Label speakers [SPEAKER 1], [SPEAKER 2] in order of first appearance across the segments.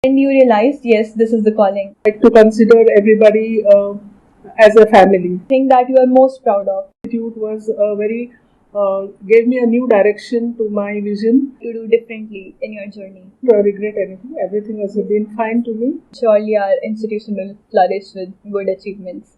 [SPEAKER 1] When you realized, yes, this is the calling?
[SPEAKER 2] Like to consider everybody as a family.
[SPEAKER 1] Thing that you are most proud of?
[SPEAKER 2] Institute was very gave me a new direction to my vision.
[SPEAKER 1] To do differently in your journey?
[SPEAKER 2] Don't regret anything. Everything has been fine to me.
[SPEAKER 1] Surely our institution will flourish with good achievements.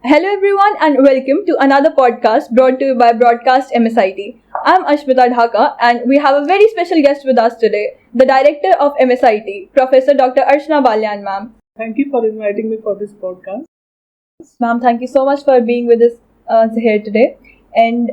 [SPEAKER 1] Hello everyone and welcome to another podcast brought to you by Broadcast MSIT. I'm Ashmita Dhaka and we have a very special guest with us today, the director of MSIT, Professor Dr. Archana Balyan, ma'am.
[SPEAKER 2] Thank you for inviting me for this podcast.
[SPEAKER 1] Ma'am, thank you so much for being with us here today, and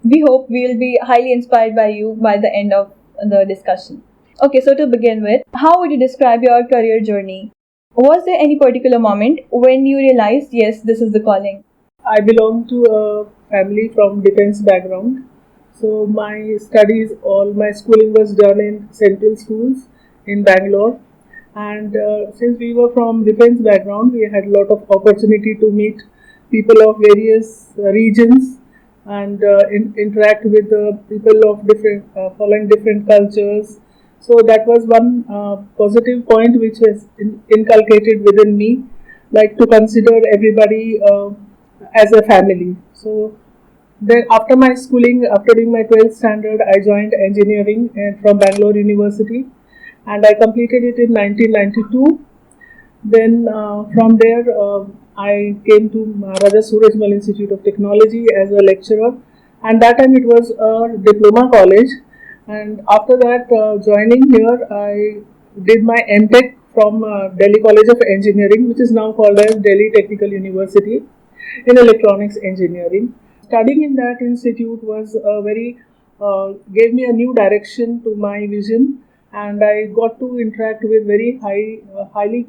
[SPEAKER 1] we hope we will be highly inspired by you by the end of the discussion. Okay, so to begin with, how would you describe your career journey? Was there any particular moment when you realized, yes, this is the calling?
[SPEAKER 2] I belong to a family from defense background. So my studies, all my schooling was done in central schools in Bangalore. And since we were from defense background, we had a lot of opportunity to meet people of various regions and interact with people of different, following different cultures. So that was one positive point which was inculcated within me, like to consider everybody as a family. So then after my schooling, after doing my 12th standard, I joined engineering from Bangalore University, and I completed it in 1992. Then from there, I came to Maharaja Surajmal Institute of Technology as a lecturer, and that time it was a diploma college. And after that, joining here, I did my MTech from Delhi College of Engineering, which is now called as Delhi Technical University in electronics engineering. Studying in that institute was gave me a new direction to my vision, and I got to interact with very highly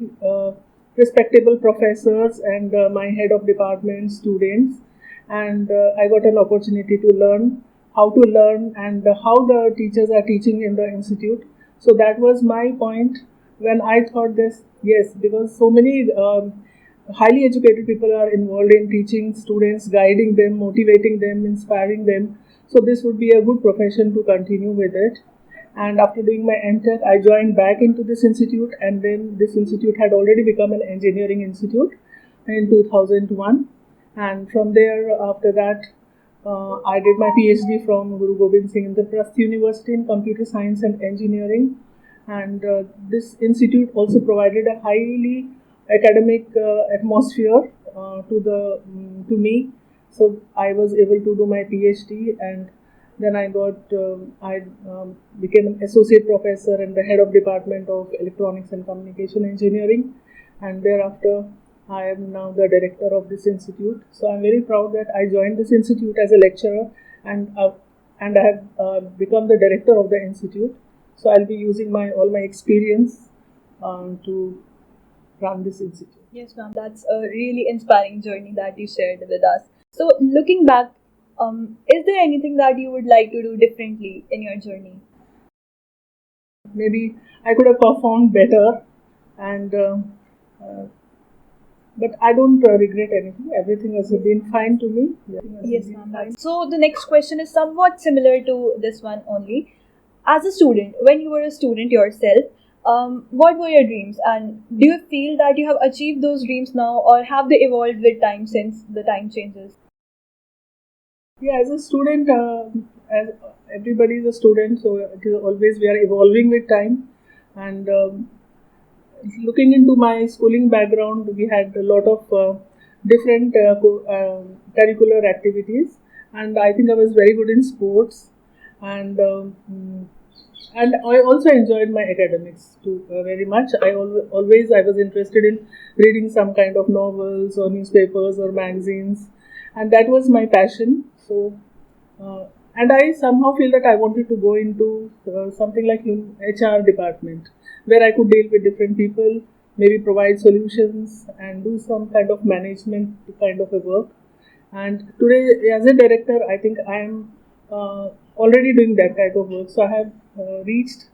[SPEAKER 2] respectable professors and my head of department students, and I got an opportunity to learn how to learn and how the teachers are teaching in the institute. So that was my point when I thought this, yes, because so many highly educated people are involved in teaching students, guiding them, motivating them, inspiring them. So this would be a good profession to continue with it. And after doing my MTech, I joined back into this institute, and then this institute had already become an engineering institute in 2001. And from there, after that, I did my PhD from Guru Gobind Singh Indraprasth University in Computer Science and Engineering. And this institute also provided a highly academic atmosphere to me. So I was able to do my PhD, and then I became an associate professor and the head of department of electronics and communication engineering, and thereafter I am now the director of this institute. So I'm very proud that I joined this institute as a lecturer, and I have become the director of the institute. So I'll be using all my experience to run this institute.
[SPEAKER 1] Yes, ma'am. That's a really inspiring journey that you shared with us. So looking back, is there anything that you would like to do differently in your journey?
[SPEAKER 2] Maybe I could have performed better, and but I don't regret anything. Everything has been fine to me.
[SPEAKER 1] Yes, ma'am. So the next question is somewhat similar to this one only. As a student, when you were a student yourself, what were your dreams, and do you feel that you have achieved those dreams now, or have they evolved with time since the time changes?
[SPEAKER 2] Yeah, as a student, as everybody is a student, so it is always we are evolving with time. And looking into my schooling background, we had a lot of different curricular activities, and I think I was very good in sports, and and I also enjoyed my academics too very much. I was interested in reading some kind of novels or newspapers or magazines, and that was my passion. So, and I somehow feel that I wanted to go into something like HR department, where I could deal with different people, maybe provide solutions and do some kind of management kind of a work. And today, as a director, I think I am already doing that type of work. So I have reached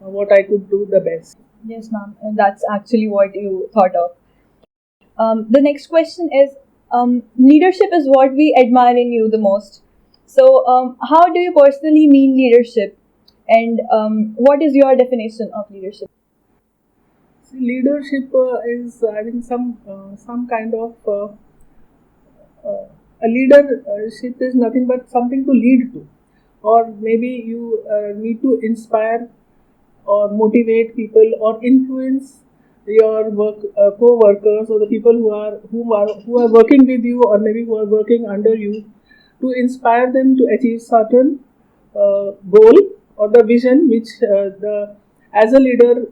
[SPEAKER 2] what I could do the best.
[SPEAKER 1] Yes, ma'am. And that's actually what you thought of. The next question is, leadership is what we admire in you the most. So, how do you personally mean leadership, and what is your definition of leadership?
[SPEAKER 2] See, leadership is, I think, some kind of uh, a leadership is nothing but something to lead to, or maybe you need to inspire or motivate people or influence your co-workers or the people who are working with you, or maybe who are working under you, to inspire them to achieve certain goal or the vision which the as a leader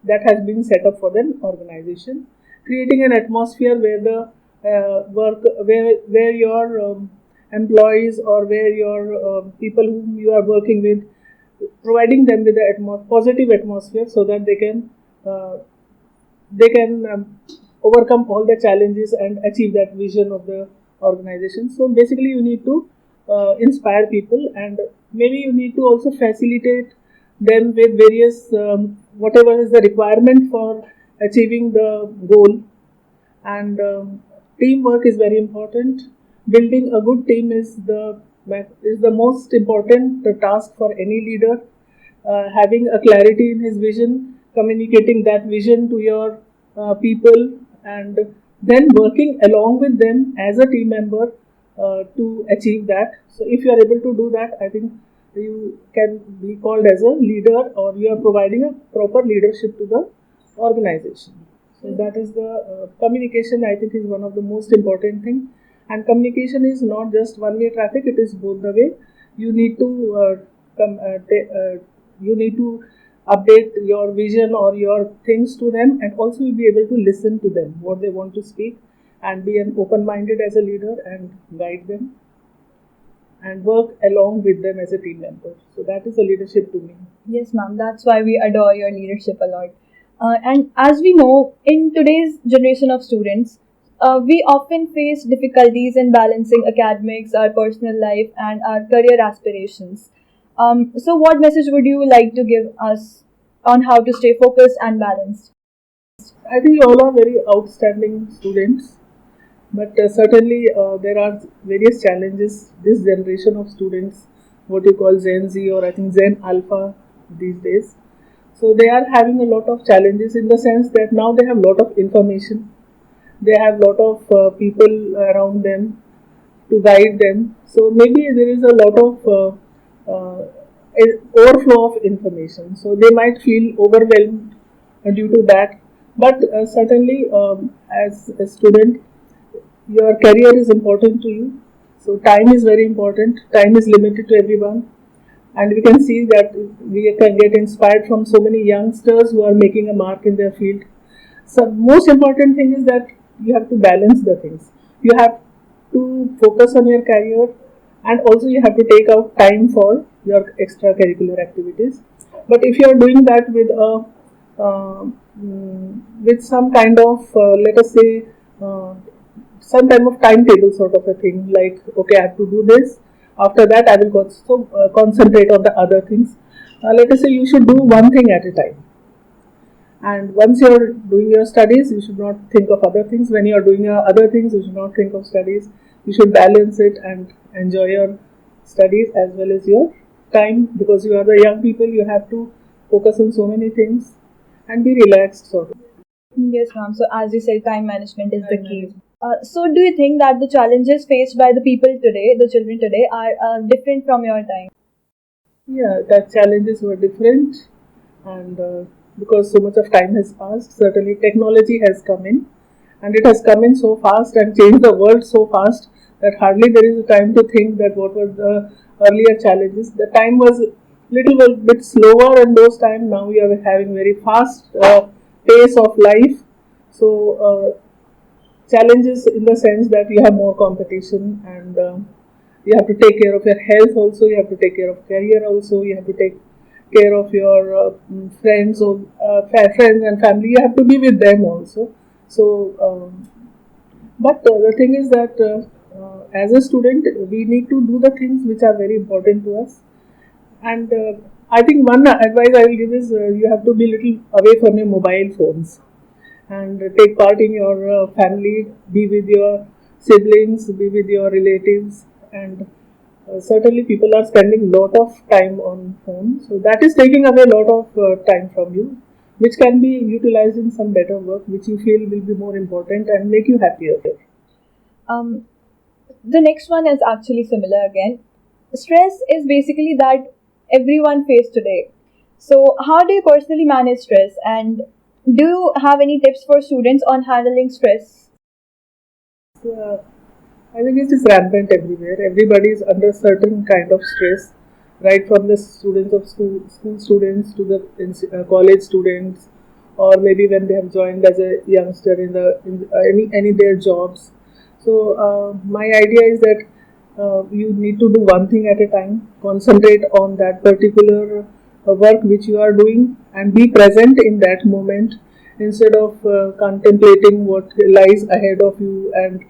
[SPEAKER 2] that has been set up for the organization, creating an atmosphere where the where your employees, or where your people whom you are working with, providing them with a positive atmosphere, so that uh, they can overcome all the challenges and achieve that vision of the organization. So basically, you need to inspire people, and maybe you need to also facilitate them with various whatever is the requirement for achieving the goal. And teamwork is very important. Building a good team is the most important task for any leader. Having a clarity in his vision, communicating that vision to your people, and then working along with them as a team member to achieve that. So if you are able to do that, I think you can be called as a leader, or you are providing a proper leadership to the organization. So that is the communication, I think, is one of the most important thing. And communication is not just one-way traffic; it is both the way. You need to you need to update your vision or your things to them, and also you'll be able to listen to them what they want to speak, and be an open-minded as a leader and guide them and work along with them as a team member. So that is a leadership to me.
[SPEAKER 1] Yes, ma'am. That's why we adore your leadership a lot. And as we know, in today's generation of students, we often face difficulties in balancing academics, our personal life, and our career aspirations. So, what message would you like to give us on how to stay focused and balanced?
[SPEAKER 2] I think you all are very outstanding students, but certainly there are various challenges. This generation of students, what you call Gen Z, or I think Gen Alpha these days, so they are having a lot of challenges, in the sense that now they have a lot of information, they have a lot of people around them to guide them. So maybe there is a lot of overflow of information. So they might feel overwhelmed due to that. But certainly, as a student, your career is important to you. So time is very important. Time is limited to everyone, and we can see that we can get inspired from so many youngsters who are making a mark in their field. So most important thing is that you have to balance the things. You have to focus on your career, and also you have to take out time for your extracurricular activities. But if you are doing that with a with some kind of let us say some type of timetable sort of a thing, like okay, I have to do this, after that I will concentrate on the other things. Let us say you should do one thing at a time, and once you're doing your studies, you should not think of other things. When you're doing your other things, you should not think of studies. You should balance it and enjoy your studies as well as your time, because you are the young people. You have to focus on so many things and be relaxed sort of.
[SPEAKER 1] Yes, ma'am. So, as you said, time management is the key. So, do you think that the challenges faced by the people today, the children today, are different from your time?
[SPEAKER 2] Yeah, the challenges were different, and because so much of time has passed, certainly technology has come in, and it has come in so fast and changed the world so fast that hardly there is a time to think that what were the earlier challenges. The time was little bit slower in those times. Now we are having very fast pace of life. So challenges in the sense that you have more competition, and you have to take care of your health also, you have to take care of career also, you have to take care of your friends or friends and family, you have to be with them also. So but the thing is that as a student we need to do the things which are very important to us. And I think one advice I will give is you have to be little away from your mobile phones, and take part in your family, be with your siblings, be with your relatives, and certainly people are spending a lot of time on phone. So that is taking away a lot of time from you, which can be utilized in some better work, which you feel will be more important and make you happier.
[SPEAKER 1] Um, the next one is actually similar again. Stress is basically that everyone face today. So, how do you personally manage stress, and do you have any tips for students on handling stress?
[SPEAKER 2] Uh, I think it is rampant everywhere. Everybody is under certain kind of stress, right from the students of school students to the college students, or maybe when they have joined as a youngster in any their jobs. So my idea is that you need to do one thing at a time, concentrate on that particular work which you are doing, and be present in that moment instead of contemplating what lies ahead of you and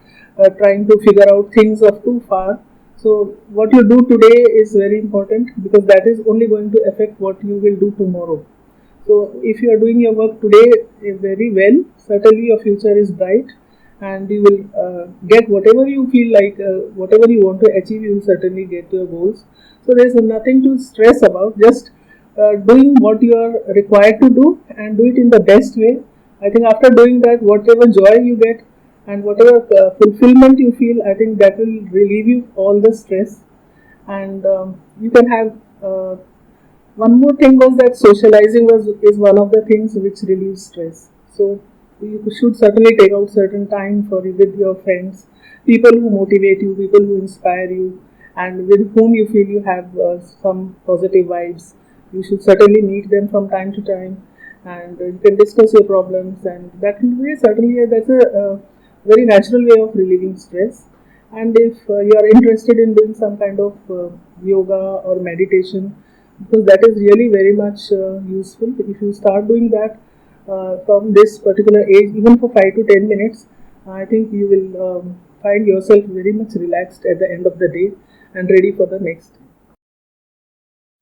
[SPEAKER 2] trying to figure out things of too far. So what you do today is very important because that is only going to affect what you will do tomorrow. So if you are doing your work today very well, certainly your future is bright, and you will get whatever you feel like, whatever you want to achieve, you will certainly get your goals. So there is nothing to stress about. Just doing what you are required to do and do it in the best way. I think after doing that, whatever joy you get and whatever fulfillment you feel, I think that will relieve you all the stress, and you can have. One more thing was that socializing was is one of the things which relieves stress. So you should certainly take out certain time for with your friends, people who motivate you, people who inspire you, and with whom you feel you have some positive vibes. You should certainly meet them from time to time, and you can discuss your problems, and that will be certainly that's a very natural way of relieving stress. And if you are interested in doing some kind of yoga or meditation, because that is really very much useful. If you start doing that from this particular age, even for 5 to 10 minutes, I think you will find yourself very much relaxed at the end of the day and ready for the next.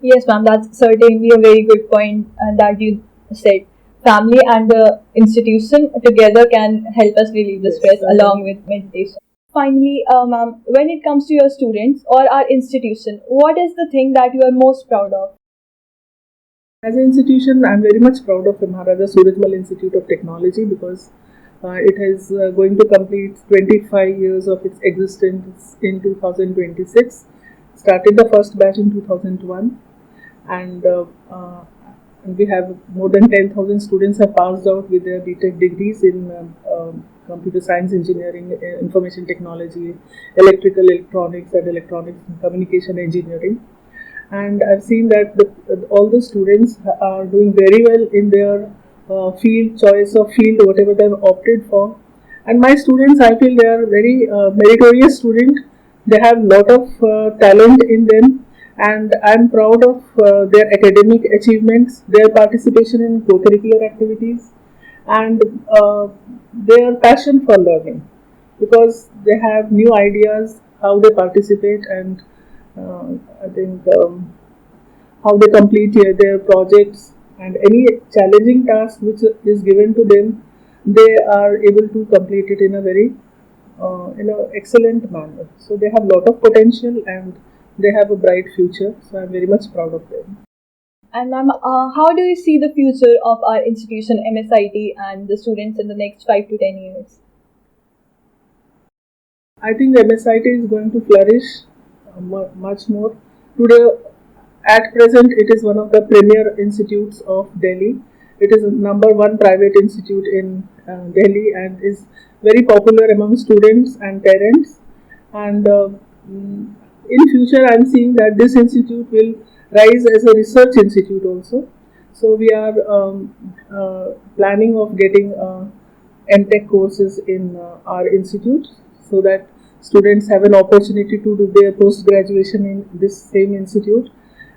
[SPEAKER 1] Yes, ma'am, that's certainly a very good point that you said. Family and the institution together can help us relieve the
[SPEAKER 2] Yes,
[SPEAKER 1] stress
[SPEAKER 2] certainly.
[SPEAKER 1] along with meditation. Finally, ma'am, when it comes to your students or our institution, what is the thing that you are most proud of?
[SPEAKER 2] As an institution, I'm very much proud of the Maharaja Surajmal Institute of Technology because it is going to complete 25 years of its existence in 2026. Started the first batch in 2001, and we have more than 10,000 students have passed out with their BTech degrees in computer science, engineering, information technology, electrical, electronics, and electronics and communication engineering. And I've seen that all the students are doing very well in their field choice of field, whatever they've opted for. And my students, I feel they are very meritorious student. They have a lot of talent in them, and I'm proud of their academic achievements, their participation in co-curricular activities, and their passion for learning, because they have new ideas how they participate, and I think how they complete their projects, and any challenging task which is given to them, they are able to complete it in a very excellent manner. So they have a lot of potential and they have a bright future. So I'm very much proud of them.
[SPEAKER 1] And ma'am, how do you see the future of our institution, MSIT, and the students in the next 5 to 10 years?
[SPEAKER 2] I think MSIT is going to flourish much more. Today, at present, it is one of the premier institutes of Delhi. It is a number one private institute in Delhi and is very popular among students and parents. And in future, I am seeing that this institute will rise as a research institute also. So we are planning of getting MTech courses in our institute, so that students have an opportunity to do their post graduation in this same institute,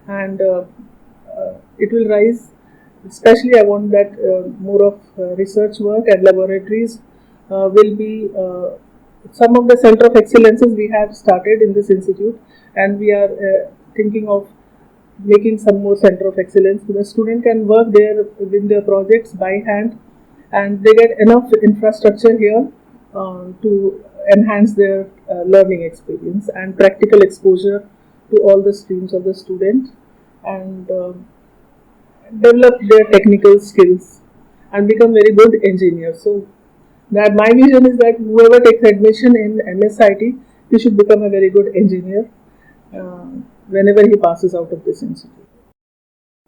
[SPEAKER 2] and it will rise. Especially, I want that more of research work and laboratories will be some of the center of excellences we have started in this institute, and we are thinking of making some more center of excellence so the student can work there within their projects by hand, and they get enough infrastructure here to enhance their learning experience and practical exposure to all the streams of the student, and develop their technical skills and become very good engineers. So that my vision is that whoever takes admission in MSIT, he should become a very good engineer uh, whenever he passes out of this institute.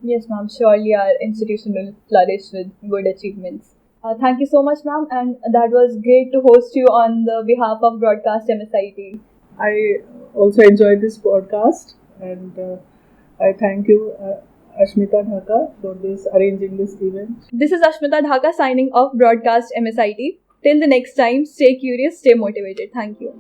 [SPEAKER 1] Yes, ma'am. Surely our institution will flourish with good achievements. Thank you so much, ma'am, and that was great to host you on the behalf of Broadcast MSIT.
[SPEAKER 2] I also enjoyed this podcast, and I thank you, Ashmita Dhaka, for this arranging this event.
[SPEAKER 1] This is Ashmita Dhaka signing off Broadcast MSIT. Till the next time, stay curious, stay motivated. Thank you.